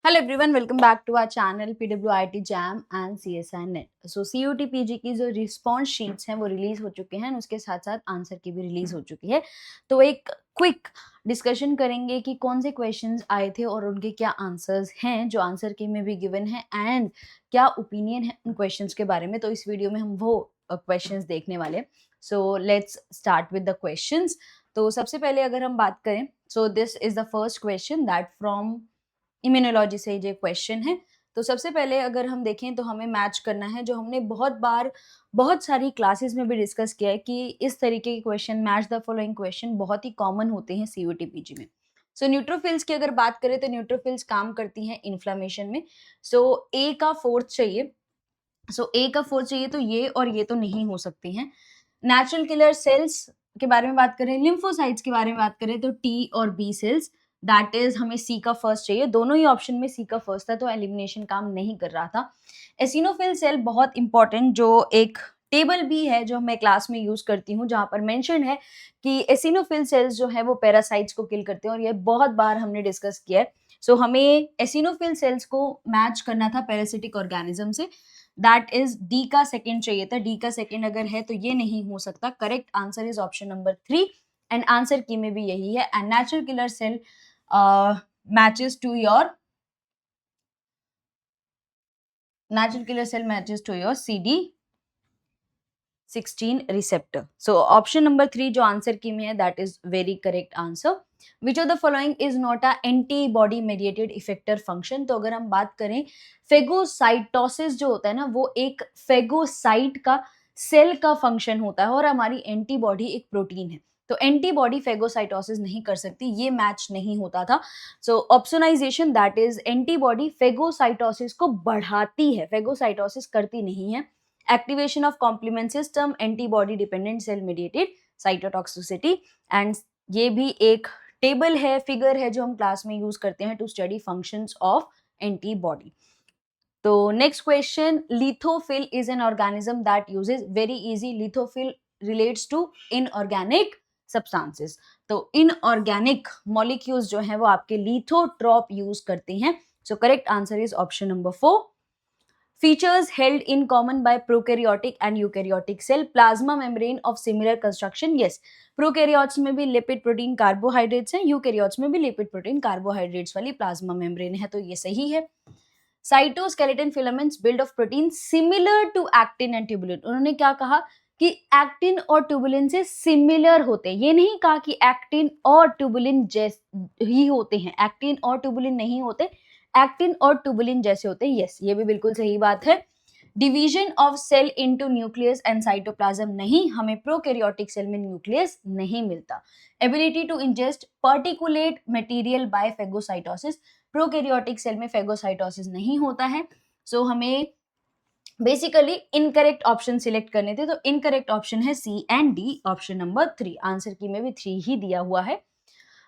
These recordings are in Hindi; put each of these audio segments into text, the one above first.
Hello everyone, welcome back to our channel PWIT JAM and CSI NET. So CUT PG की जो रिस्पॉन्स शीट्स हैं वो रिलीज हो चुके हैं, उसके साथ साथ आंसर की भी रिलीज हो चुकी है। तो एक क्विक डिस्कशन करेंगे कि कौन से क्वेश्चंस आए थे और उनके क्या आंसर्स हैं जो आंसर की में भी गिवन है, एंड क्या ओपिनियन है उन क्वेश्चंस के बारे में। तो इस वीडियो में हम वो क्वेश्चंस देखने वाले। So let's start with the questions. तो सबसे पहले अगर हम बात करें, सो this is the first question that from immunology से ये क्वेश्चन है। तो सबसे पहले अगर हम देखें तो हमें मैच करना है जो हमने बहुत बार बहुत सारी क्लासेस में भी डिस्कस किया है कि इस तरीके के question, match the following question, बहुत ही कॉमन होते हैं CUT PG में। सो न्यूट्रोफिल्स की अगर बात करें तो न्यूट्रोफिल्स काम करती हैं इन्फ्लेमेशन में। सो ए का फोर्थ चाहिए। ए का फोर्थ चाहिए तो ये और ये तो नहीं हो सकती हैं। नेचुरल किलर सेल्स के बारे में बात करें, लिम्फोसाइट्स के बारे में बात करें तो टी और बी सेल्स, दैट इज हमें सी का फर्स्ट चाहिए। दोनों ही ऑप्शन में सी का फर्स्ट था तो एलिमिनेशन काम नहीं कर रहा था। एसिनोफिल सेल बहुत इंपॉर्टेंट, जो एक टेबल भी है जो मैं क्लास में यूज करती हूँ, जहां पर मेंशन है कि एसिनोफिल सेल्स जो है वो पैरासाइट्स को किल करते हैं, और ये बहुत बार हमने डिस्कस किया है। सो हमें एसिनोफिल सेल्स को मैच करना था पैरासिटिक ऑर्गेनिज्म से, दैट इज डी का सेकंड चाहिए था। डी का सेकंड अगर है तो ये नहीं हो सकता। Correct answer is option number 3, and answer की में भी यही है। And natural killer cell matches to your CD16 receptor. So option number 3 जो आंसर की में है, that is very correct answer. Which of the following is not a antibody mediated effector function? तो अगर हम बात करें, फेगोसाइटोसिस जो होता है ना, वो एक फेगोसाइट का सेल का फंक्शन होता है, और हमारी एंटीबॉडी एक प्रोटीन है। तो एंटीबॉडी फेगोसाइटोसिस नहीं कर सकती, ये मैच नहीं होता था। So opsonisation, that is antibody phagocytosis को बढ़ाती है, फेगोसाइटोसिस करती नहीं है। Activation of complement system, antibody dependent cell mediated cytotoxicity, and ये भी एक टेबल है, फिगर है, जो हम क्लास में यूज करते हैं to study functions of antibody. तो next question, lithophile is an organism that uses, very easy, lithophile relates to inorganic substances. तो इनऑर्गेनिक मॉलिक्यूल्स जो है वो आपके लिथोट्रॉप यूज करते हैं। So correct answer is option number 4। Features held in common by prokaryotic and eukaryotic cell, plasma membrane of similar construction. Yes, prokaryotes में भी लिपिड प्रोटीन कार्बोहाइड्रेट्स हैं, यूकैरियोट्स में भी लिपिड प्रोटीन कार्बोहाइड्रेट्स वाली प्लाज्मा मेम्ब्रेन है, तो ये सही है। Cytoskeleton filaments build of protein similar to actin and tubulin. उन्होंने क्या कहा कि एक्टिन और ट्यूबुलिन से सिमिलर होते हैं, ये नहीं कहा कि एक्टिन और ट्यूबुलिन जैसे ही होते हैं, एक्टिन और ट्यूबुलिन नहीं होते, एक्टिन और ट्यूबुलिन जैसे होते हैं। यस, ये भी बिल्कुल सही बात है। Division of cell into nucleus and cytoplasm, नहीं, हमें प्रोकैरियोटिक सेल में न्यूक्लियस नहीं मिलता। Ability to ingest particulate material by phagocytosis, prokaryotic cell में फेगोसाइटोसिस नहीं होता है। सो हमें बेसिकली इनकरेक्ट ऑप्शन सिलेक्ट करने थे, तो इनकरेक्ट ऑप्शन है C and D, option number 3। Answer की में भी 3 ही दिया हुआ है।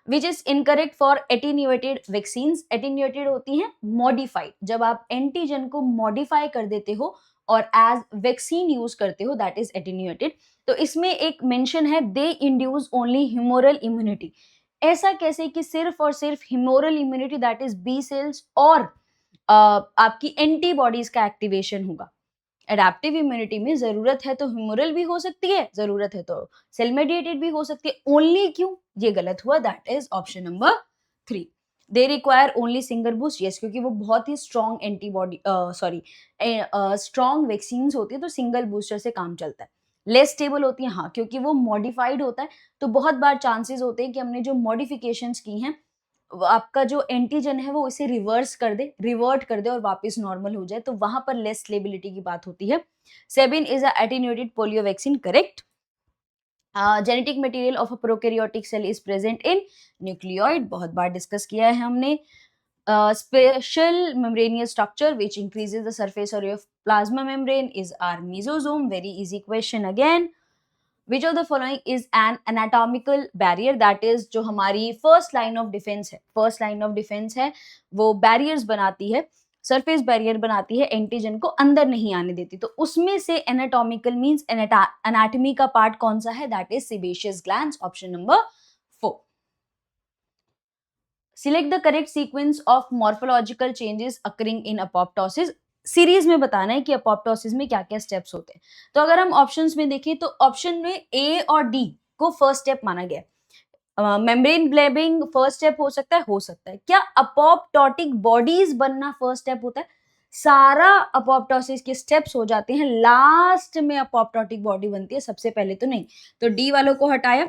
Which is incorrect for attenuated vaccines, attenuated होती हैं मॉडिफाइड, जब आप एंटीजन को मॉडिफाई कर देते हो और एज वैक्सीन यूज करते हो, दैट इज एटीन्यूएटेड। तो इसमें एक मेंशन है, they induce only humoral immunity. ऐसा कैसे कि सिर्फ और सिर्फ humoral immunity, that is B cells और आपकी एंटीबॉडीज का एक्टिवेशन होगा। एडेप्टिव इम्यूनिटी में जरूरत है तो ह्यूमोरल भी हो सकती है, जरूरत है तो सेल मेडिएटेड भी हो सकती है, ओनली क्यों, ये गलत हुआ, that is option number 3। They require only single boost, yes, क्योंकि वो बहुत ही स्ट्रॉन्ग एंटीबॉडी स्ट्रॉन्ग वैक्सीन होती है, तो सिंगल बूस्टर से काम चलता है। लेस स्टेबल होती है, हाँ, क्योंकि वो मॉडिफाइड होता है, तो बहुत बार चांसेस होते हैं कि हमने जो मॉडिफिकेशंस की हैं, आपका जो एंटीजन है वो इसे रिवर्स कर दे, रिवर्ट कर दे और वापस नॉर्मल हो जाए, तो वहां पर लेस स्टेबिलिटी की बात होती है। Sabin is attenuated polio vaccine, correct. Genetic material of a prokaryotic cell is present in nucleoid, बहुत बार डिस्कस किया है हमने। Special membranous structure which increases the surface area of plasma membrane is are mesosome, very easy question again. Which of the following is an anatomical barrier, that is जो हमारी फर्स्ट लाइन ऑफ डिफेंस है, फर्स्ट लाइन ऑफ डिफेंस है, वो बैरियर्स बनाती है, सरफेस बैरियर बनाती है, एंटीजन को अंदर नहीं आने देती। तो उसमें से एनाटॉमिकल मींस एनाटॉमी का पार्ट कौन सा है, that is sebaceous glands, option number 4। Select the correct sequence of morphological changes occurring in apoptosis. Series में बताना है कि अपोप्टोसिस में क्या क्या स्टेप्स होते हैं। तो अगर हम ऑप्शंस में देखें तो ऑप्शन में ए और डी को फर्स्ट स्टेप माना गया। मेम्ब्रेन ब्लेबिंग फर्स्ट स्टेप हो सकता है। क्या अपोप्टोटिक बॉडीज बनना फर्स्ट स्टेप होता है? सारा अपोप्टोसिस के स्टेप्स हो जाते हैं, लास्ट में अपोप्टोटिक बॉडी बनती है, सबसे पहले तो नहीं। तो डी वालों को हटाया,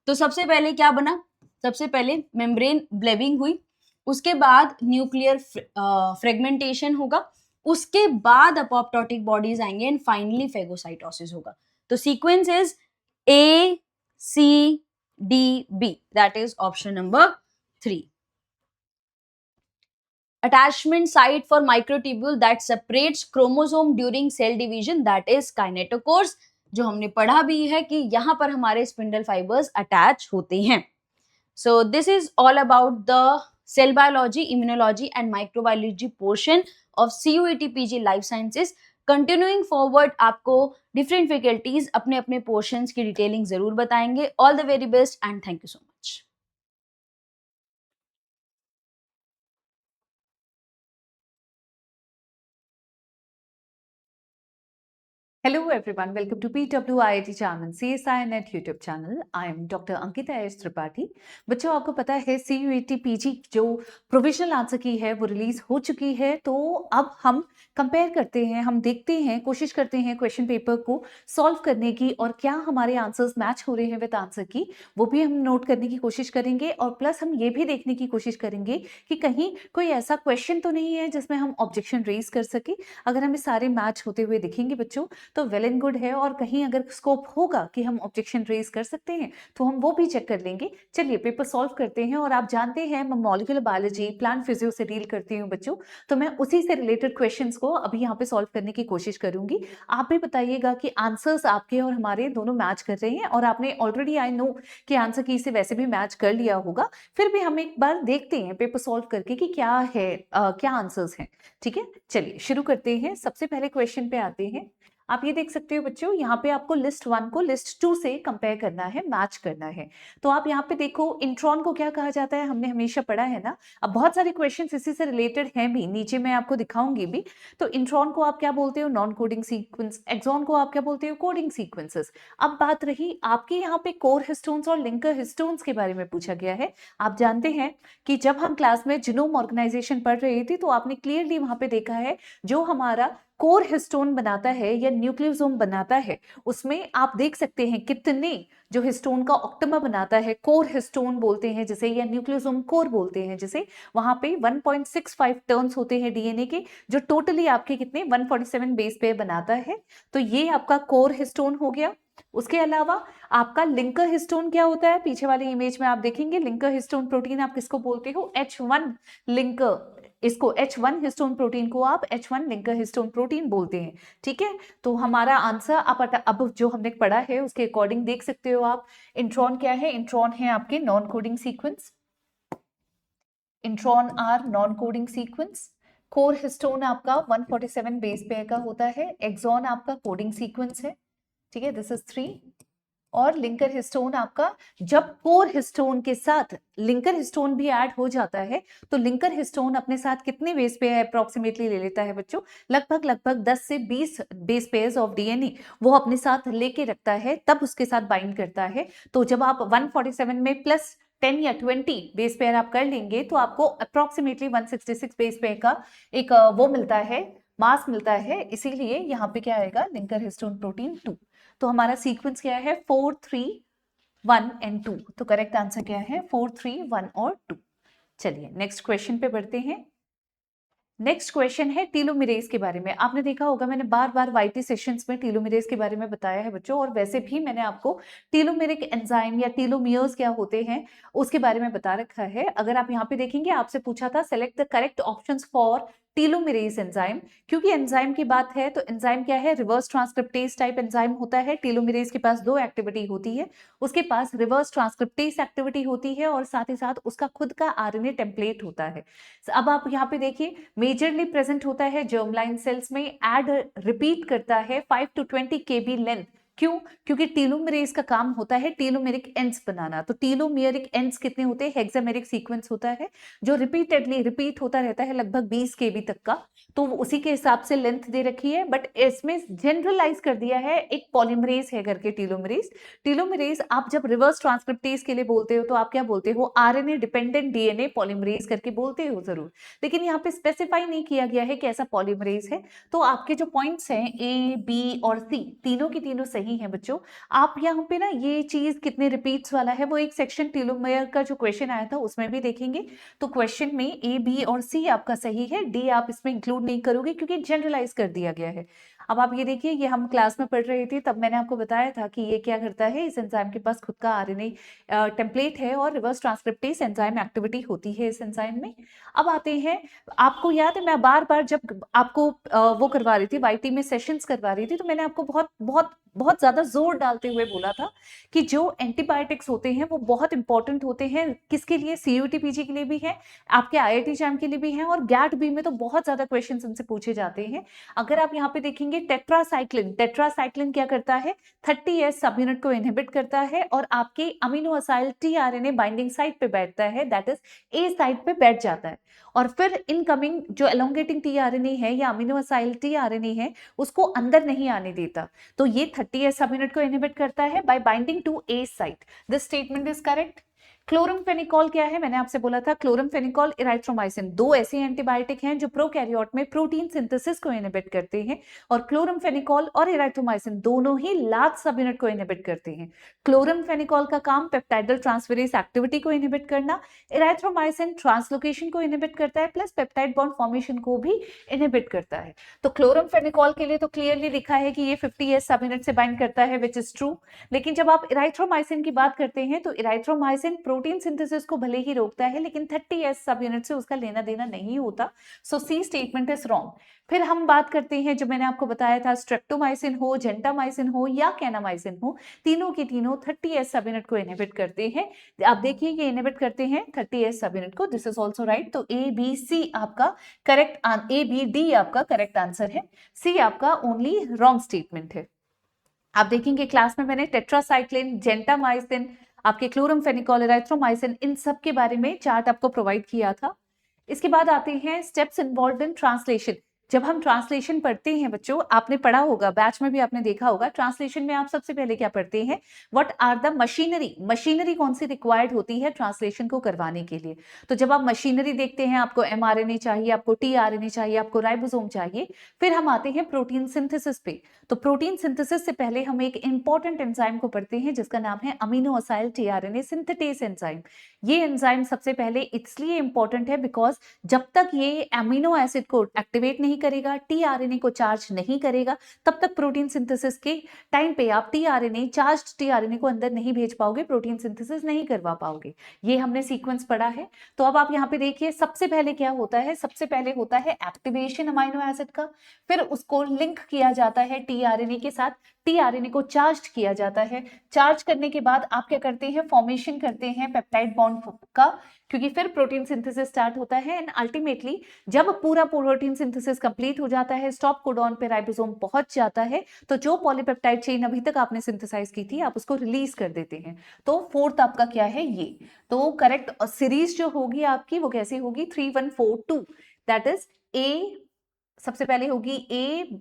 तो सबसे पहले क्या बना? सबसे पहले मेम्ब्रेन ब्लेबिंग हुई, उसके बाद न्यूक्लियर फ्रेगमेंटेशन होगा, उसके बाद अपोप्टोटिक बॉडीज आएंगे एंड फाइनली फेगोसाइटोसिस होगा। तो sequence is A C D B, that is option number 3। attachment site for microtubule that separates chromosome during cell division, that is kinetochores, जो हमने पढ़ा भी है कि यहां पर हमारे स्पिंडल फाइबर्स अटैच होते हैं। So this is all about the cell biology, immunology and microbiology portion of CUET PG life sciences. Continuing forward आपको डिफरेंट फैकल्टीज अपने अपने पोर्शंस की डिटेलिंग जरूर बताएंगे। All the very best and thank you so much. Hello everyone, welcome to PWIIT Chairman CSI Net YouTube channel. I am Dr. Ankita S. Tripathi. बच्चों आपको पता है CUET PG जो प्रोविजनल आंसर की है वो रिलीज हो चुकी है। तो अब हम कंपेयर करते हैं, हम देखते हैं, कोशिश करते हैं क्वेश्चन पेपर को सॉल्व करने की और क्या हमारे आंसर्स मैच हो रहे हैं विद आंसर की, वो भी हम नोट करने की कोशिश करेंगे। और प्लस हम ये भी देखने की कोशिश करेंगे कि कहीं कोई ऐसा क्वेश्चन तो नहीं है जिसमें हम ऑब्जेक्शन रेज कर सके। अगर हमें सारे मैच होते हुए दिखेंगे बच्चों तो वेल एंड गुड है, और कहीं अगर स्कोप होगा कि हम ऑब्जेक्शन रेज कर सकते हैं तो हम वो भी चेक कर लेंगे। चलिए पेपर सॉल्व करते हैं। और आप जानते हैं मैं मॉलिक्यूलर बायोलॉजी, प्लांट फिजियो से डील करती हूँ बच्चों, तो मैं उसी से रिलेटेड क्वेश्चंस को अभी यहाँ पे सॉल्व करने की कोशिश करूंगी। आप भी बताइएगा कि आंसर्स आपके और हमारे दोनों मैच कर रहे हैं, और आपने ऑलरेडी आई नो कि आंसर की से वैसे भी मैच कर लिया होगा। फिर भी हम एक बार देखते हैं पेपर सॉल्व करके कि क्या है, क्या आंसर्स हैं। ठीक है, चलिए शुरू करते हैं। सबसे पहले क्वेश्चन पे आते हैं। आप ये देख सकते हो बच्चों, यहाँ पे आपको लिस्ट 1 को लिस्ट 2 से कंपेयर करना है, मैच करना है। तो आप यहाँ पे देखो, इंट्रॉन को क्या कहा जाता है, हमने हमेशा पढ़ा है ना। अब बहुत सारे क्वेश्चंस इसी से रिलेटेड हैं भी, नीचे मैं आपको दिखाऊंगी भी। तो इंट्रॉन को आप क्या बोलते हो? Non coding sequence. एक्सॉन को आप क्या बोलते हो? Coding sequences. अब बात रही आपके यहाँ पे कोर हिस्टोन्स और लिंकर हिस्टोन्स के बारे में पूछा गया है। आप जानते हैं कि जब हम क्लास में जीनोम ऑर्गेनाइजेशन पढ़ रही थी तो आपने क्लियरली वहां पे देखा है जो हमारा कोर हिस्टोन बनाता है या न्यूक्लियोसोम बनाता है, उसमें आप देख सकते हैं कितने जो हिस्टोन का ऑक्टेमा बनाता है, कोर हिस्टोन बोलते हैं जिसे, या न्यूक्लियोसोम कोर बोलते हैं जिसे। वहां पे 1.65 टर्न्स होते हैं डीएनए के, जो टोटली आपके कितने 147 बेस पेयर बनाता है। तो ये आपका कोर हिस्टोन हो गया। उसके अलावा आपका लिंकर हिस्टोन क्या होता है, पीछे वाली इमेज में आप देखेंगे लिंकर हिस्टोन प्रोटीन आप किसको बोलते हो? H1 लिंकर, इसको H1 हिस्टोन प्रोटीन को आप H1 लिंकर हिस्टोन प्रोटीन बोलते हैं। ठीक है, तो हमारा आंसर अब जो हमने पढ़ा है उसके अकॉर्डिंग देख सकते हो आप। इंट्रॉन क्या है? इंट्रॉन है आपके non coding sequence. Intron are non coding sequence. Core histone आपका 147 बेस पेयर का होता है। एक्सॉन आपका कोडिंग सीक्वेंस है। ठीक है, दिस इज 3। और लिंकर हिस्टोन आपका, जब कोर हिस्टोन के साथ लिंकर हिस्टोन भी ऐड हो जाता है तो लिंकर हिस्टोन अपने साथ कितने बेस पेयर अप्रोक्सीमेटली ले लेता है बच्चों? लगभग 10 से 20 बेस पेयर्स ऑफ डीएनए वो अपने साथ लेके रखता है, तब उसके साथ बाइंड करता है। तो जब आप 147 में प्लस 10 या 20 बेस पेयर आप कर लेंगे तो आपको अप्रोक्सीमेटली 166 बेस पेयर का एक वो मिलता है, मास मिलता है। इसीलिए यहाँ पे क्या आएगा? Linker histone protein 2। तो हमारा सीक्वेंस क्या है? 4, 3, 1 एंड 2। तो करेक्ट आंसर क्या है? 4, 3, 1 और 2। चलिए नेक्स्ट क्वेश्चन पे बढ़ते हैं। नेक्स्ट क्वेश्चन है टीलोमेरेज के बारे में। आपने देखा होगा मैंने बार बार वाईटी सेशंस में टीलोमेरेज के बारे में बताया है बच्चों, और वैसे भी मैंने आपको टीलोमेरिक एंजाइम या टीलोमियर्स क्या होते हैं उसके बारे में बता रखा है। अगर आप यहाँ पे देखेंगे, आपसे पूछा था select the correct options for telomerase enzyme. क्योंकि एंजाइम की बात है तो एंजाइम क्या है? रिवर्स ट्रांसक्रिप्टेज टाइप एंजाइम होता है। टीलोमेरेज के पास 2 एक्टिविटी होती है, उसके पास रिवर्स ट्रांसक्रिप्टेज एक्टिविटी होती है और साथ ही साथ उसका खुद का आरएनए टेम्पलेट होता है। अब आप यहाँ पे देखिए, मेजरली प्रेजेंट होता है जर्मलाइन सेल्स में, एड रिपीट करता है 5 to 20 kb लेंथ क्यों? क्योंकि टीलोमेरेज का काम होता है टीलोमेरिक एंड्स बनाना। तो टीलोमेरिक एंड्स कितने होते हैं? हेक्सामेरिक सीक्वेंस होता है जो रिपीटेडली रिपीट होता रहता है, लगभग 20 kb तक का। तो उसी के हिसाब से लेंथ दे रखी है, बट इसमें जनरलाइज कर दिया है एक पॉलीमरेज है करके टीलोमेरेज। टीलोमेरेज आप जब रिवर्स ट्रांसक्रिप्टेज के लिए बोलते हो तो आप क्या बोलते हो? आरएनए डिपेंडेंट डीएनए पॉलीमरेज करके बोलते हो जरूर, लेकिन यहाँ पे स्पेसिफाई नहीं किया गया है कि ऐसा पॉलीमरेज है। तो आपके जो पॉइंट्स हैं ए, बी और सी, तीनों की तीनों सही हैं बच्चों। आप यहाँ पे ना ये चीज कितने रिपीट्स वाला है वो एक सेक्शन टीलोमेयर का जो क्वेश्चन आया था उसमें भी देखेंगे। तो क्वेश्चन में ए, बी और सी आपका सही है, डी आप इसमें इंक्लूड नहीं करोगे क्योंकि जनरलाइज कर दिया गया है। अब आप ये देखिए, ये हम क्लास में पढ़ रहे थे तब मैंने आपको बताया था कि ये क्या करता है, इस एंजाइम के पास खुद का आरएनए टेम्पलेट है और रिवर्स ट्रांसक्रिप्टेज एंजाइम एक्टिविटी होती है इस एंजाइम में। अब आते हैं, आपको याद है मैं बार बार जब आपको वो करवा रही थी, वाईटी में सेशंस करवा रही थी, तो मैंने आपको बहुत बहुत बहुत ज्यादा जोर डालते हुए बोला था कि जो एंटीबायोटिक्स होते हैं वो बहुत इंपॉर्टेंट होते हैं। किसके लिए? सीयूटी पीजी के लिए भी है, आपके आईआईटी जैम के लिए भी है, और गैट बी में तो बहुत ज्यादा क्वेश्चन इनसे पूछे जाते हैं। अगर आप यहाँ पे देखेंगे टेट्रासाइक्लिन, टेट्रासाइक्लिन क्या करता है? 30S सब यूनिट को इनहिबिट करता है और आपके amino acyl tRNA binding site पे बैठता है, दैट इज ए साइट पे बैठ जाता है, और फिर इनकमिंग जो एलोंगेटिंग टीआरएनए है या अमीनो असाइल टीआरएनए है उसको अंदर नहीं आने देता। तो ये 30S सब यूनिट को इनहिबिट करता है by binding to a site. This statement is correct. Chloramphenicol क्या है? मैंने आपसे बोला था क्लोरमफेनिकॉल, इराइथ्रोमाइसिन, दो ऐसे एंटीबायोटिक हैं जो प्रोकैरियोट में प्रोटीन सिंथेसिस को इनहिबिट करते हैं, और क्लोरमफेनिकॉल और इराइथ्रोमाइसिन दोनों ही लार्ज सब यूनिट को इनहिबिट करते हैं। क्लोरमफेनिकॉल का काम पेप्टाइडल ट्रांसफेरेज एक्टिविटी को इनहिबिट करना, इराइथ्रोमाइसिन ट्रांसलोकेशन को इनहिबिट करता है प्लस पेप्टाइड बॉन्ड फॉर्मेशन को भी इनहिबिट करता है। तो क्लोरमफेनिकॉल के लिए तो क्लियरली लिखा है कि ये 50S सब यूनिट से बाइंड करता है, विच इज ट्रू। लेकिन जब आप इराइथ्रोमाइसिन की बात करते हैं तो इराइथ्रोमाइसिन प्रोटीन सिंथेसिस को भले ही रोकता है लेकिन 30S सब यूनिट से उसका लेना देना नहीं होता। So C statement is wrong. फिर हम बात करते हैं, जो मैंने आपको बताया था, स्ट्रेप्टोमाइसिन हो, जेंटामाइसिन हो या कैनामाइसिन हो, तीनों के तीनों 30S सब यूनिट को इनहिबिट करते हैं। आप देखिए ये इनहिबिट करते हैं 30S सब यूनिट को, दिस इज आल्सो राइट। तो ए बी सी आपका करेक्ट, ए बी डी आपका करेक्ट आंसर है, सी आपका ओनली रॉन्ग स्टेटमेंट है। आप देखेंगे क्लास में मैंने टेट्रासाइक्लिन, जेंटामाइसिन, आपके क्लोरमफेनिकॉल, इराइथ्रोमाइसिन, इन सब के बारे में चार्ट आपको प्रोवाइड किया था। इसके बाद आते हैं स्टेप्स इन्वॉल्व्ड इन ट्रांसलेशन। जब हम ट्रांसलेशन पढ़ते हैं बच्चों, आपने पढ़ा होगा, बैच में भी आपने देखा होगा, ट्रांसलेशन में आप सबसे पहले क्या पढ़ते हैं? What are the machinery, machinery कौन सी रिक्वायर्ड होती है ट्रांसलेशन को करवाने के लिए। तो जब आप मशीनरी देखते हैं, आपको एमआरएनए चाहिए, आपको टीआरएनए चाहिए, आपको राइबोसोम चाहिए। फिर हम आते हैं प्रोटीन सिंथेसिस पे। तो प्रोटीन सिंथेसिस से पहले हम एक इंपॉर्टेंट एंजाइम को पढ़ते हैं जिसका नाम है amino acyl tRNA synthetase enzyme. ये एंजाइम सबसे पहले इसलिए इंपॉर्टेंट है बिकॉज जब तक ये अमीनो एसिड को एक्टिवेट नहीं करेगा, टीआरएनए को चार्ज नहीं करेगा, तब तक प्रोटीन सिंथेसिस के टाइम पे आप टीआरएनए, चार्ज्ड टीआरएनए को अंदर नहीं भेज पाओगे, प्रोटीन सिंथेसिस नहीं करवा पाओगे। ये हमने सीक्वेंस पढ़ा है। तो अब आप यहाँ पे देखिए, सबसे पहले क्या होता है? सबसे पहले होता है एक्टिवेशन अमीनो एसिड का, फिर उसको लिंक किया जाता है टीआरएनए के साथ, टीआरएनए को चार्ज किया जाता है। चार्ज करने के बाद आप क्या करते हैं? फॉर्मेशन करते हैं पेप्टाइड बॉन्ड का, क्योंकि फिर प्रोटीन सिंथेसिस स्टार्ट होता है। एंड अल्टीमेटली जब पूरा प्रोटीन सिंथेसिस कंप्लीट हो जाता है, स्टॉप कोडॉन पे राइबोसोम पहुंच जाता है, तो जो पॉलीपेप्टाइड चेन अभी तक आपने सिंथेसाइज की थी, आप उसको रिलीज कर देते हैं। तो फोर्थ आपका क्या है? ये। तो करेक्ट सीरीज जो होगी आपकी वो कैसी होगी? 3 1 4 2, दैट इज ए, सबसे पहले होगी ए,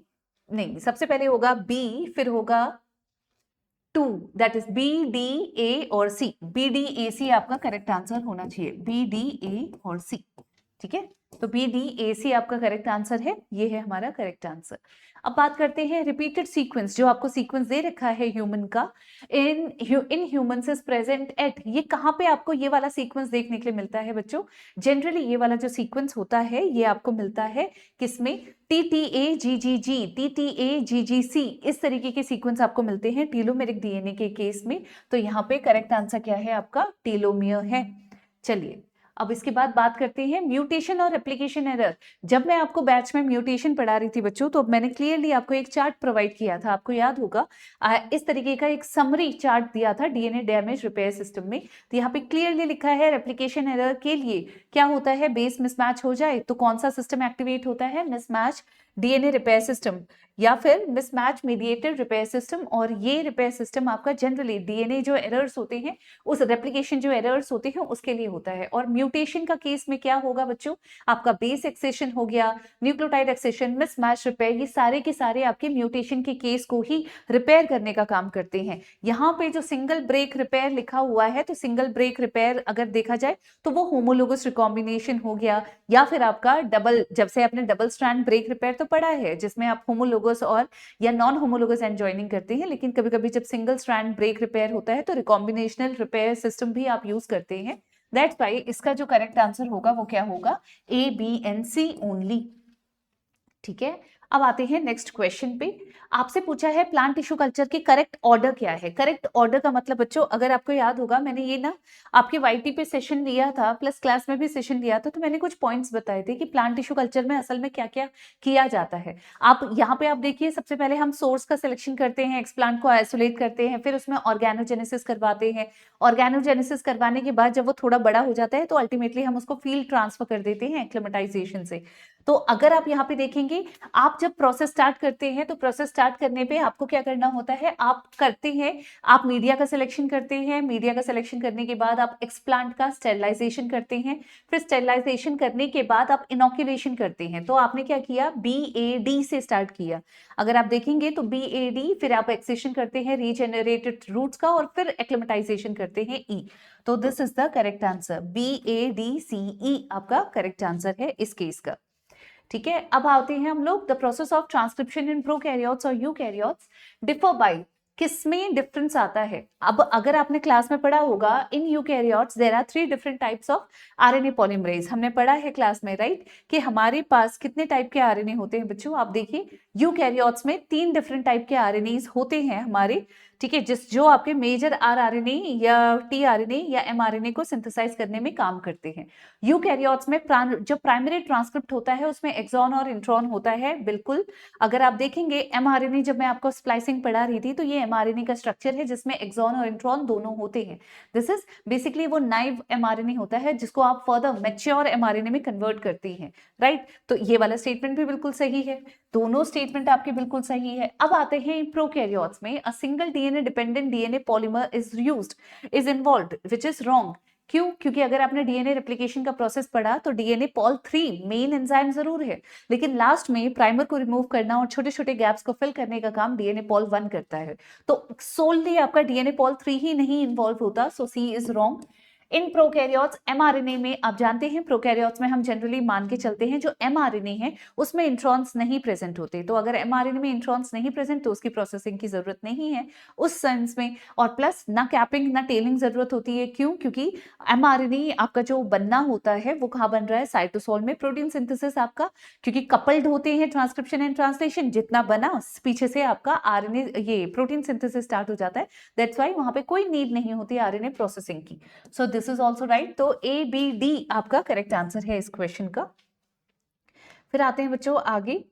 नहीं, सबसे पहले होगा बी, फिर होगा 2, that is B D A और सी। बी डी ए सी आपका करेक्ट आंसर होना चाहिए, बी डी ए और सी। ठीक है, तो बी डी ए सी आपका करेक्ट आंसर है, ये है हमारा करेक्ट आंसर। अब बात करते हैं रिपीटेड सीक्वेंस। जो आपको सीक्वेंस दे रखा है ह्यूमन का, in humans is present at, ये कहाँ पे आपको ये वाला सीक्वेंस देखने के लिए मिलता है बच्चों? जनरली ये वाला जो सीक्वेंस होता है ये आपको मिलता है किसमें? TTA-GGG, TTA-GGC, इस तरीके के सीक्वेंस आपको मिलते हैं टीलोमेरिक डीएनए के केस में। तो यहाँ पे करेक्ट आंसर क्या है आपका? टीलोमियर है। चलिए अब इसके बाद बात करते हैं म्यूटेशन और रेप्लिकेशन एरर। जब मैं आपको बैच में म्यूटेशन पढ़ा रही थी बच्चों, तो मैंने क्लियरली आपको एक चार्ट प्रोवाइड किया था, आपको याद होगा। इस तरीके का एक समरी चार्ट दिया था डीएनए डैमेज रिपेयर सिस्टम में। तो यहाँ पे क्लियरली लिखा है रेप्लिकेशन एरर के लिए क्या होता है, बेस मिसमैच हो जाए तो कौन सा सिस्टम एक्टिवेट होता है, मिसमैच डीएनए रिपेयर सिस्टम या फिर मिसमैच मीडिएटेड रिपेयर सिस्टम। और ये रिपेयर सिस्टम आपका जनरली डीएनए जो एरर्स होते हैं, उस रेप्लिकेशन जो एरर्स होते हैं उसके लिए होता है। और म्यूटेशन का केस में क्या होगा बच्चों, आपका बेस एक्सेशन हो गया, न्यूक्लियोटाइड एक्सेशन, मिसमैच रिपेयर, ये सारे के सारे आपके म्यूटेशन के केस को ही रिपेयर करने का काम करते हैं। यहाँ पे जो सिंगल ब्रेक रिपेयर लिखा हुआ है, तो सिंगल ब्रेक रिपेयर अगर देखा जाए तो वो होमोलोगस रिकॉम्बिनेशन हो गया, या फिर आपका डबल, जब से आपने डबल स्ट्रैंड ब्रेक रिपेयर तो पढ़ा है जिसमें आप होमोलोगस और या नॉन होमोलोगस एंड जॉइनिंग करते हैं, लेकिन कभी कभी जब सिंगल स्ट्रैंड ब्रेक रिपेयर होता है तो रिकॉम्बिनेशनल रिपेयर सिस्टम भी आप यूज करते हैं। दैट्स वाई इसका जो करेक्ट आंसर होगा वो क्या होगा, A B and C only. ठीक है, अब आते हैं नेक्स्ट क्वेश्चन पे। आपसे पूछा है प्लांट टिश्यू कल्चर की करेक्ट ऑर्डर क्या है। करेक्ट ऑर्डर का मतलब बच्चों, अगर आपको याद होगा, मैंने ये ना आपके वाईटी पे सेशन लिया था, प्लस क्लास में भी सेशन लिया था, तो मैंने कुछ पॉइंट्स बताए थे कि प्लांट टिश्यू कल्चर में असल में क्या क्या किया जाता है। आप यहाँ पे आप देखिए, सबसे पहले हम सोर्स का सिलेक्शन करते हैं, एक्सप्लांट को आइसोलेट करते हैं, फिर उसमें ऑर्गेनोजेनेसिस करवाते हैं। ऑर्गेनोजेनेसिस करवाने के बाद जब वो थोड़ा बड़ा हो जाता है तो अल्टीमेटली हम उसको फील्ड ट्रांसफर कर देते हैं एक्लेमेटाइजेशन से। तो अगर आप यहाँ पे देखेंगे, आप जब प्रोसेस स्टार्ट करते हैं तो प्रोसेस स्टार्ट करने पे आपको क्या करना होता है, आप करते हैं, आप मीडिया का सिलेक्शन करते हैं। मीडिया का सिलेक्शन करने के बाद आप एक्सप्लांट का स्टेरिलाइजेशन करते हैं। फिर स्टेरिलाइजेशन करने के बाद आप इनोक्यूलेशन करते हैं। तो आपने क्या किया, BAD से स्टार्ट किया। अगर आप देखेंगे तो BAD, फिर आप एक्सेशन करते हैं रीजेनरेटेड रूट्स का, और फिर एक्लेमेटाइजेशन करते हैं E। तो this is the correct answer, BADCE आपका करेक्ट आंसर है इस केस का। ठीक है, अब आते हैं हम लोग, the process of transcription in prokaryotes और यूकैरियोट्स डिफर बाय, किसमें डिफरेंस आता है। अब अगर आपने क्लास में पढ़ा होगा, in eukaryotes there are 3 different types of RNA polymerase, हमने पढ़ा है क्लास में, राइट, कि हमारे पास कितने टाइप के आरएनए होते हैं बच्चों। आप देखिए, यूकैरियोट्स में 3 डिफरेंट टाइप के आरएनएस होते हैं हमारे, ठीक है, जो आपके मेजर आरआरएनए या टीआरएनए या एमआरएनए को सिंथेसाइज करने में काम करते हैं। यूकैरियोट्स में जो प्राइमरी ट्रांसक्रिप्ट होता है उसमें एक्सॉन और इंट्रॉन होता है, बिल्कुल। अगर आप देखेंगे एमआरएनए, जब मैं आपको स्प्लाइसिंग पढ़ा रही थी, तो ये एमआरएनए का स्ट्रक्चर है जिसमें एक्सॉन और इंट्रॉन दोनों होते हैं। दिस इज बेसिकली वो नाइव एमआरएनए होता है जिसको आप फर्दर मैच्योर एमआरएनए में कन्वर्ट करती हैं, राइट। तो ये वाला स्टेटमेंट भी बिल्कुल सही है, दोनों स्टेटमेंट आपके बिल्कुल सही है। अब आते हैं प्रोकैरियोट्स में, a single DNA dependent DNA polymer is involved, which is wrong. क्यों? क्योंकि अगर आपने डीएनए रेप्लिकेशन का प्रोसेस पढ़ा तो डीएनए पॉल 3 मेन एंजाइम जरूर है, लेकिन लास्ट में प्राइमर को रिमूव करना और छोटे छोटे गैप्स को फिल करने का काम डीएनए पॉल 1 करता है। तो सोलली आपका डीएनए पॉल 3 ही नहीं इन्वॉल्व होता, so C is wrong. In prokaryotes mRNA में, आप जानते हैं प्रोकैरियोट्स में हम जनरली मान के चलते हैं जो एमआरएनए है उसमें इंट्रॉन्स नहीं प्रेजेंट होते। तो अगर एमआरएनए में इंट्रॉन्स नहीं प्रेजेंट तो उसकी प्रोसेसिंग की जरूरत नहीं है उस सेंस में। और प्लस ना कैपिंग ना टेलिंग जरूरत होती है। क्यों? क्योंकि एमआरएनए आपका जो बनना होता है वो कहाँ बन रहा है, साइटोसोल में। प्रोटीन सिंथेसिस आपका, क्योंकि कपल्ड होते हैं ट्रांसक्रिप्शन एंड ट्रांसलेशन, जितना बना पीछे से आपका आरएनए, ये प्रोटीन सिंथेसिस स्टार्ट हो जाता है। दैट्स वाई वहां पे कोई नीड नहीं होती आरएनए प्रोसेसिंग की। सो दिस इज ऑल्सो राइट। तो ABD आपका करेक्ट आंसर है इस क्वेश्चन का। फिर आते हैं बच्चों आगे।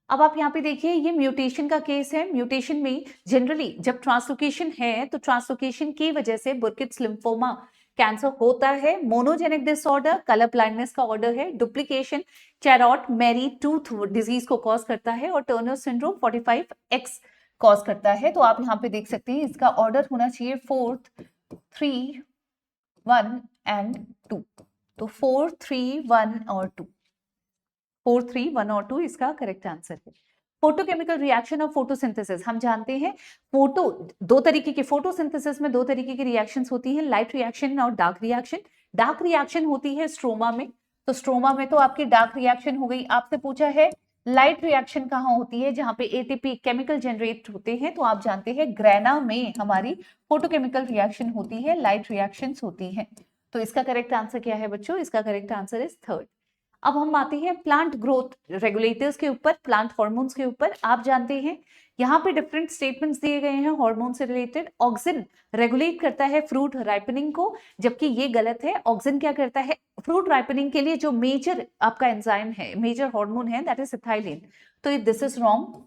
अब आप यहाँ पे देखिए, ये म्यूटेशन का केस है। म्यूटेशन में जनरली जब ट्रांसलोकेशन है तो ट्रांसलोकेशन की वजह से बुर्किट्स लिम्फोमा कैंसर होता है। मोनोजेनिक डिसऑर्डर कलर ब्लाइंडनेस का ऑर्डर है। डुप्लीकेशन चैरॉट मैरी टूथ डिजीज को कॉज करता है, और टर्नर सिंड्रोम 45X कॉज करता है। तो आप यहाँ पे देख सकते हैं इसका ऑर्डर होना चाहिए 4, 3, 1 एंड 2। तो 4, 3, 1 और 2, 4, 3, 1 और 2 इसका करेक्ट आंसर है। फोटोकेमिकल रिएक्शन और फोटोसिंथेसिस, हम जानते हैं दो तरीके के फोटोसिंथेसिस में 2 तरीके की रिएक्शंस होती हैं, लाइट रिएक्शन और डार्क रिएक्शन। डार्क रिएक्शन होती है स्ट्रोमा में, तो स्ट्रोमा में तो आपकी डार्क रिएक्शन हो गई। आपसे पूछा है लाइट रिएक्शन कहाँ होती है, जहां पे एटीपी केमिकल जनरेट होते हैं, तो आप जानते हैं ग्रेना में हमारी फोटोकेमिकल रिएक्शन होती है, लाइट रिएक्शंस होती हैं। तो इसका करेक्ट आंसर क्या है बच्चों? इसका करेक्ट आंसर इज 3rd। अब हम आते हैं प्लांट ग्रोथ रेगुलेटर्स के ऊपर, प्लांट हॉर्मोन्स के ऊपर। आप जानते हैं यहाँ पे डिफरेंट स्टेटमेंट्स दिए गए हैं हार्मोन से रिलेटेड। ऑक्सिन रेगुलेट करता है फ्रूट राइपनिंग को, जबकि ये गलत है। ऑक्सिन क्या करता है, फ्रूट राइपनिंग के लिए जो मेजर आपका एंजाइम है, मेजर हार्मोन है, दैट इज इथाइलिन। तो दिस इज रॉन्ग,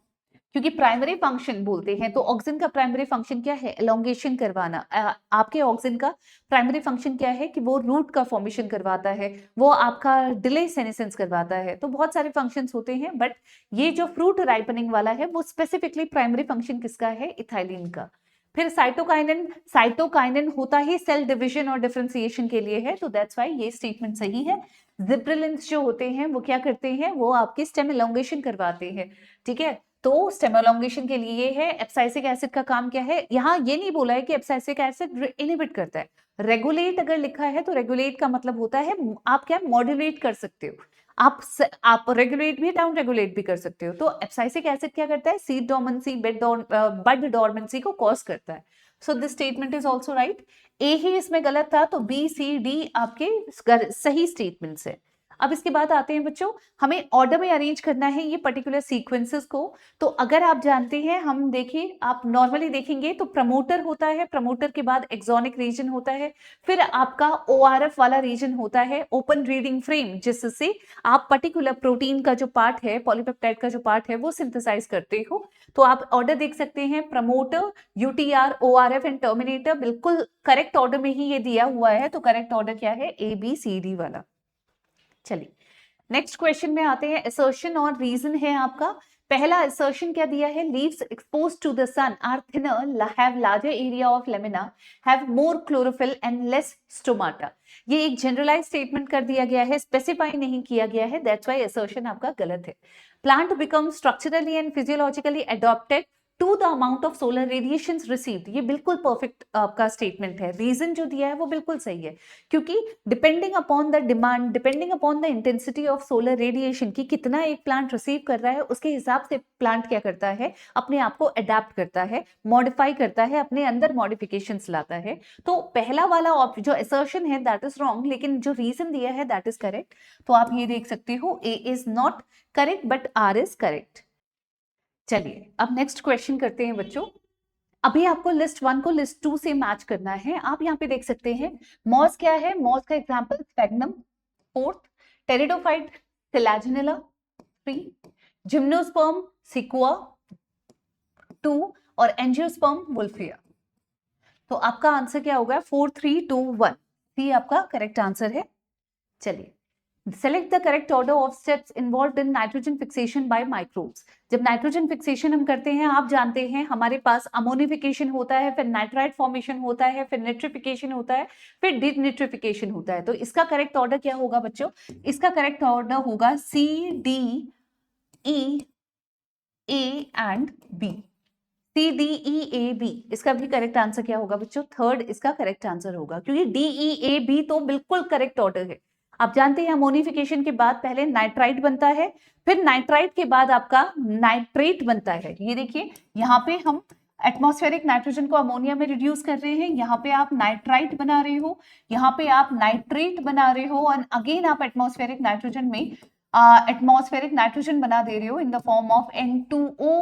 क्योंकि प्राइमरी फंक्शन बोलते हैं तो ऑक्सिन का प्राइमरी फंक्शन क्या है, एलोंगेशन करवाना। आपके ऑक्सिन का प्राइमरी फंक्शन क्या है कि वो रूट का फॉर्मेशन करवाता है, वो आपका डिले सेनेसेंस करवाता है। तो बहुत सारे फंक्शंस होते हैं, बट ये जो फ्रूट राइपनिंग वाला है वो स्पेसिफिकली प्राइमरी फंक्शन किसका है, इथाइलिन का। फिर साइटोकाइनिन, साइटोकाइनिन होता ही सेल डिवीजन और डिफरेंशिएशन के लिए है, तो दैट्स व्हाई ये स्टेटमेंट सही है। जिब्रेलिन्स जो होते हैं वो क्या करते हैं, वो आपके स्टेम एलोंगेशन करवाते हैं, ठीक है। तो स्टेम एलोंगेशन के लिए ये है। एब्साइसिक एसिड का काम क्या है, यहाँ ये नहीं बोला है कि एब्साइसिक एसिड इनहिबिट करता है। रेगुलेट अगर लिखा है तो रेगुलेट का मतलब होता है आप क्या मॉड्यूलेट कर सकते हो, आप रेगुलेट भी डाउन रेगुलेट भी कर सकते हो। तो एब्साइसिक एसिड क्या करता है, सीड डोर्मेंसी, बड डोर्मेंसी को कॉज करता है। So this statement is also right. A ही इसमें गलत था, तो बी सी डी आपके सही स्टेटमेंट्स है। अब इसके बाद आते हैं बच्चों, हमें ऑर्डर में अरेंज करना है ये पर्टिकुलर सीक्वेंसेस को। तो अगर आप जानते हैं, हम देखिए, आप नॉर्मली देखेंगे तो प्रमोटर होता है, प्रमोटर के बाद एक्सोनिक रीजन होता है, फिर आपका ओआरएफ वाला रीजन होता है, ओपन रीडिंग फ्रेम, जिससे आप पर्टिकुलर प्रोटीन का जो पार्ट है, पॉलीपेप्टाइड का जो पार्ट है, वो सिंथेसाइज करते हो। तो आप ऑर्डर देख सकते हैं, promoter, UTR, ORF and terminator, बिल्कुल करेक्ट ऑर्डर में ही ये दिया हुआ है। तो करेक्ट ऑर्डर क्या है, ए बी सी डी वाला। चलिए नेक्स्ट क्वेश्चन में आते हैं। असर्शन और रीजन है आपका। पहला असर्शन क्या दिया है, leaves exposed to the sun are thinner, have larger area of lamina, have more chlorophyll and less stomata. ये एक जनरलाइज स्टेटमेंट कर दिया गया है, स्पेसिफाई नहीं किया गया है, दैट्स व्हाई असर्शन आपका गलत है। Plant become structurally and physiologically adopted to the amount of solar radiation received, ये बिल्कुल परफेक्ट आपका स्टेटमेंट है। रीजन जो दिया है वो बिल्कुल सही है, क्योंकि depending upon the demand, depending upon the intensity of solar radiation की कितना एक प्लांट रिसीव कर रहा है, उसके हिसाब से प्लांट क्या करता है, अपने आप को अडेप्ट करता है, मॉडिफाई करता है, अपने अंदर मॉडिफिकेशंस लाता है। तो पहला वाला जो असर्शन है दैट इज रॉन्ग, लेकिन जो रीजन दिया है दैट इज करेक्ट। तो आप ये देख सकते हो, A is not correct but R is correct. चलिए अब नेक्स्ट क्वेश्चन करते हैं बच्चों। अभी आपको लिस्ट 1 को लिस्ट 2 से मैच करना है। आप यहाँ पे देख सकते हैं, मॉस क्या है, मॉस का example sphagnum 4th, pteridophyte selaginella 3, gymnosperm sequoia 2 और एंजियोस्पर्म वुल्फिया। तो आपका आंसर क्या होगा, 4 3 2 1, सी आपका करेक्ट आंसर है। चलिए select the correct order of steps involved in nitrogen fixation by microbes. जब नाइट्रोजन फिक्सेशन हम करते हैं, आप जानते हैं हमारे पास अमोनिफिकेशन होता है, फिर नाइट्राइट फॉर्मेशन होता है, फिर निट्रिफिकेशन होता है, फिर डिनिट्रिफिकेशन होता है। तो इसका करेक्ट ऑर्डर क्या होगा बच्चों, इसका करेक्ट ऑर्डर होगा C D E A and B, C D E A B. इसका भी करेक्ट आंसर क्या होगा बच्चों, 3rd इसका करेक्ट आंसर होगा, क्योंकि डी ई ए बी तो बिल्कुल करेक्ट ऑर्डर है। आप जानते हैं अमोनिफिकेशन के बाद पहले नाइट्राइट बनता है, फिर नाइट्राइट के बाद आपका नाइट्रेट बनता है। ये देखिए यहाँ पे हम एटमॉस्फेरिक नाइट्रोजन को अमोनिया में रिड्यूस कर रहे हैं, यहाँ पे आप नाइट्राइट बना रहे हो, यहाँ पे आप नाइट्रेट बना रहे हो, और अगेन आप एटमॉस्फेरिक नाइट्रोजन में एटमॉस्फेरिक नाइट्रोजन बना दे रहे हो in the form of N2O,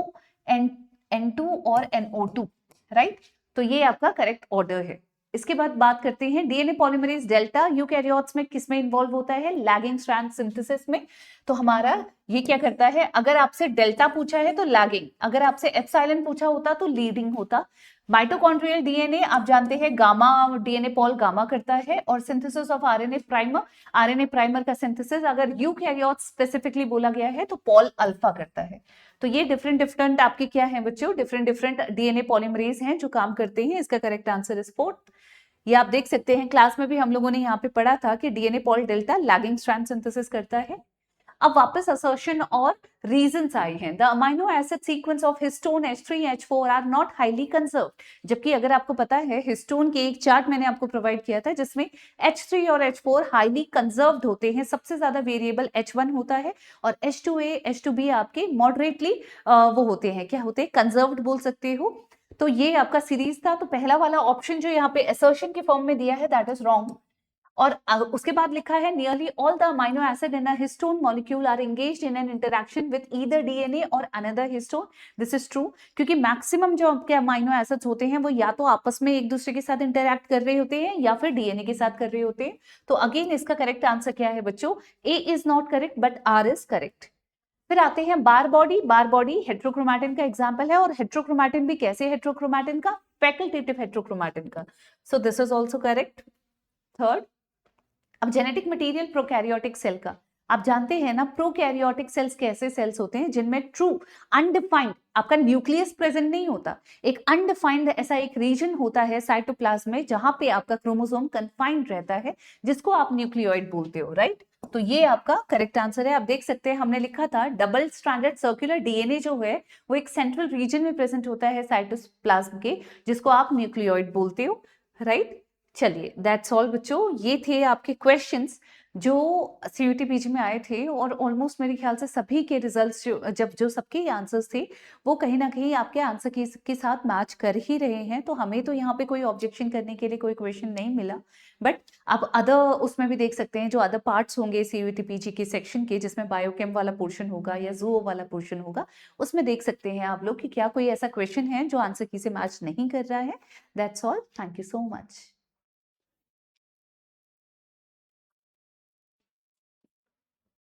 N2 और NO2, राइट। तो ये आपका करेक्ट ऑर्डर है। इसके बाद बात करते हैं डीएनए पॉलीमरेज डेल्टा यूकैरियोट्स में किस में इन्वॉल्व होता है, लैगिंग स्ट्रैंड सिंथेसिस में। तो हमारा ये क्या करता है, अगर आपसे डेल्टा पूछा है तो लैगिंग, अगर आपसे एप्सिलॉन पूछा होता तो लीडिंग होता। माइटोकॉन्ड्रियल डीएनए आप जानते हैं गामा डीएनए पॉल गामा करता है, और synthesis of RNA primer, RNA primer का सिंथेसिस अगर यूकैरियोट्स स्पेसिफिकली बोला गया है तो पॉल अल्फा करता है। तो ये डिफरेंट डिफरेंट आपके क्या है बच्चों, डिफरेंट डिफरेंट डीएनए पॉलीमरेज हैं जो काम करते हैं। इसका करेक्ट आंसर इज 4th। ये आप देख सकते हैं, क्लास में भी हम लोगों ने यहाँ पे पढ़ा था कि DNA pol delta lagging strand synthesis करता है। अब वापस असर्शन और रीजंस आए हैं। The amino acid sequence of histone H3H4 are not highly conserved. जबकि अगर आपको पता है, हिस्टोन के एक चार्ट मैंने आपको प्रोवाइड किया था जिसमें H3 और H4 हाईली कंजर्व्ड होते हैं, सबसे ज्यादा वेरिएबल H1 होता है, और H2A H2B आपके मॉडरेटली वो होते हैं, क्या होते हैं, कंजर्व्ड बोल सकते हो। तो ये आपका सीरीज था। तो पहला वाला ऑप्शन जो यहाँ पे असर्शन के फॉर्म में दिया है दैट इज रॉन्ग। और उसके बाद लिखा है nearly all the amino acid in a histone molecule are engaged in an interaction with either DNA और another histone. This is true, क्योंकि मैक्सिमम जो आपके अमाइनो एसिड्स होते हैं वो या तो आपस में एक दूसरे के साथ इंटरैक्ट कर रहे होते हैं या फिर डीएनए के साथ कर रहे होते हैं। तो अगेन इसका करेक्ट आंसर क्या है बच्चों? A is not correct but R is correct. फिर आते हैं Barr body. Barr body heterochromatin का एग्जाम्पल है, और हेट्रोक्रोमैटिन भी कैसे हेट्रोक्रोमैटिन का? फैकल्टेटिव हेट्रोक्रोमैटिन का। सो this is also correct. Third, अब जेनेटिक मटेरियल प्रोकैरियोटिक सेल का, आप जानते हैं ना प्रोकैरियोटिक सेल्स कैसे सेल्स होते हैं जिनमें ट्रू अनडिफाइंड आपका न्यूक्लियस प्रेजेंट नहीं होता, एक अनडिफाइंड ऐसा एक रीजन होता है साइटोप्लाज्म में जहां पे आपका क्रोमोसोम कन्फाइंड रहता है, जिसको आप न्यूक्लियोइड बोलते हो, राइट? तो ये आपका करेक्ट आंसर है। आप देख सकते हैं हमने लिखा था डबल स्ट्रैंडेड सर्कुलर डीएनए जो है वो एक सेंट्रल रीजन में प्रेजेंट होता है साइटोप्लाज्म के, जिसको आप न्यूक्लियोइड बोलते हो, राइट? चलिए दैट्स ऑल बच्चों, ये थे आपके क्वेश्चंस जो सीयूटी पीजी में आए थे, और ऑलमोस्ट मेरे ख्याल से सभी के रिजल्ट्स जो सबके आंसर्स थे वो कहीं ना कहीं आपके आंसर के साथ मैच कर ही रहे हैं। तो हमें तो यहाँ पे कोई ऑब्जेक्शन करने के लिए कोई क्वेश्चन नहीं मिला, बट आप अदर उसमें भी देख सकते हैं जो अदर पार्ट्स होंगे सीयूटी पीजी के सेक्शन के, जिसमें बायोकेम वाला पोर्शन होगा या जूओ वाला पोर्शन होगा, उसमें देख सकते हैं आप लोग कि क्या कोई ऐसा क्वेश्चन है जो आंसर की से मैच नहीं कर रहा है। That's all, thank you so much.